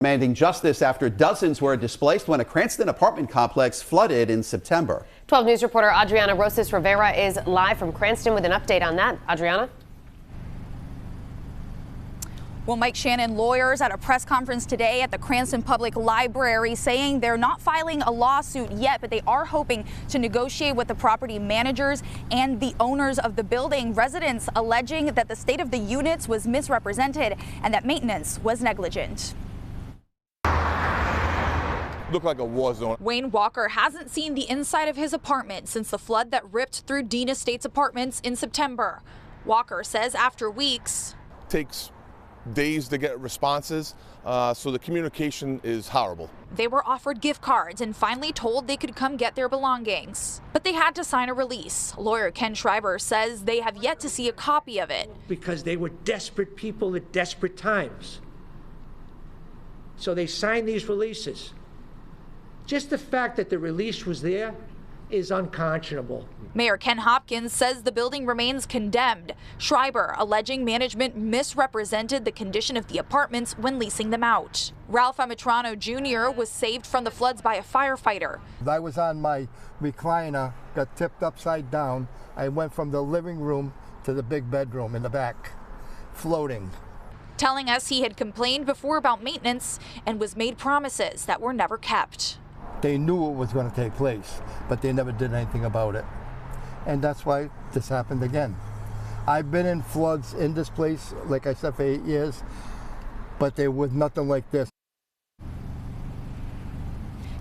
Demanding justice after dozens were displaced when a Cranston apartment complex flooded in September. 12 News reporter Adriana Rosas Rivera is live from Cranston with an update on that. Adriana? Well, Mike Shannon, lawyers at a press conference today at the Cranston Public Library saying they're not filing a lawsuit yet, but they are hoping to negotiate with the property managers and the owners of the building. Residents alleging that the state of the units was misrepresented and that maintenance was negligent. Looked like a war zone. Wayne Walker hasn't seen the inside of his apartment since the flood that ripped through Dean Estates apartments in September. Walker says after weeks, Takes days to get responses, so the communication is horrible. They were offered gift cards and finally told they could come get their belongings. But they had to sign a release. Lawyer Ken Schreiber says they have yet to see a copy of it. Because they were desperate people at desperate times. So they signed these releases. Just the fact that the release was there is unconscionable. Mayor Ken Hopkins says the building remains condemned. Schreiber alleging management misrepresented the condition of the apartments when leasing them out. Ralph Amatrano Jr. was saved from the floods by a firefighter. I was on my recliner, got tipped upside down. I went from the living room to the big bedroom in the back, floating. Telling us he had complained before about maintenance and was made promises that were never kept. They knew it was going to take place, but they never did anything about it. And that's why this happened again. I've been in floods in this place, like I said, for 8 years, but there was nothing like this.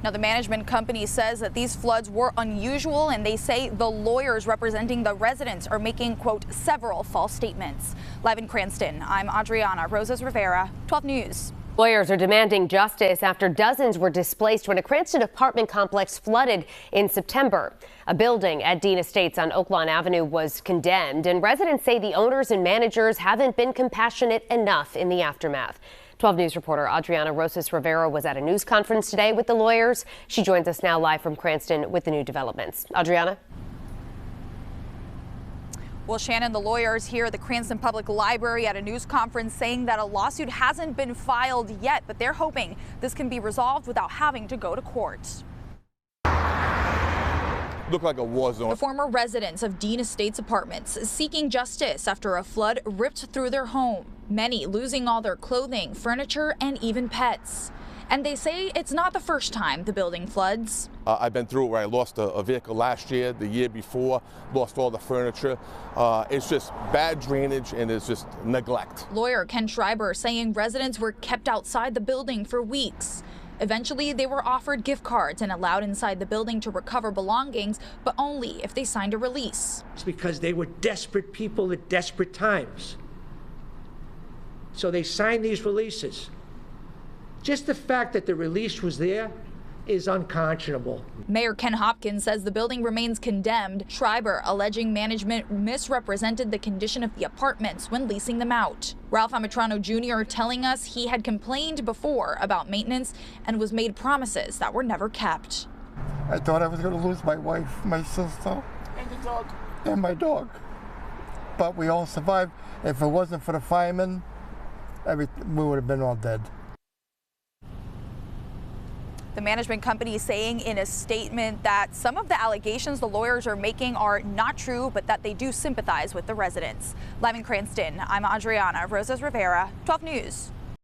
Now, the management company says that these floods were unusual, and they say the lawyers representing the residents are making, quote, several false statements. Live in Cranston, I'm Adriana Rosas Rivera, 12 News. Lawyers are demanding justice after dozens were displaced when a Cranston apartment complex flooded in September. A building at Dean Estates on Oaklawn Avenue was condemned, and residents say the owners and managers haven't been compassionate enough in the aftermath. 12 News reporter Adriana Rosas Rivera was at a news conference today with the lawyers. She joins us now live from Cranston with the new developments. Adriana? Well, Shannon, the lawyers here at the Cranston Public Library at a news conference saying that a lawsuit hasn't been filed yet, but they're hoping this can be resolved without having to go to court. Looked like a war zone. The former residents of Dean Estates apartments seeking justice after a flood ripped through their home, many losing all their clothing, furniture, and even pets. And they say it's not the first time the building floods. I've been through it where I lost a vehicle last year, the year before, lost all the furniture. It's just bad drainage and it's just neglect. Lawyer Ken Schreiber saying residents were kept outside the building for weeks. Eventually, they were offered gift cards and allowed inside the building to recover belongings, but only if they signed a release. It's because they were desperate people at desperate times. So they signed these releases. Just the fact that the release was there is unconscionable. Mayor Ken Hopkins says the building remains condemned. Schreiber alleging management misrepresented the condition of the apartments when leasing them out. Ralph Amatrano Jr. telling us he had complained before about maintenance and was made promises that were never kept. I thought I was going to lose my wife, my sister, And the dog. and my dog. But we all survived. If it wasn't for the firemen, we would have been all dead. The management company is saying in a statement that some of the allegations the lawyers are making are not true, but that they do sympathize with the residents. Live in Cranston, I'm Adriana Rosas Rivera, 12 News.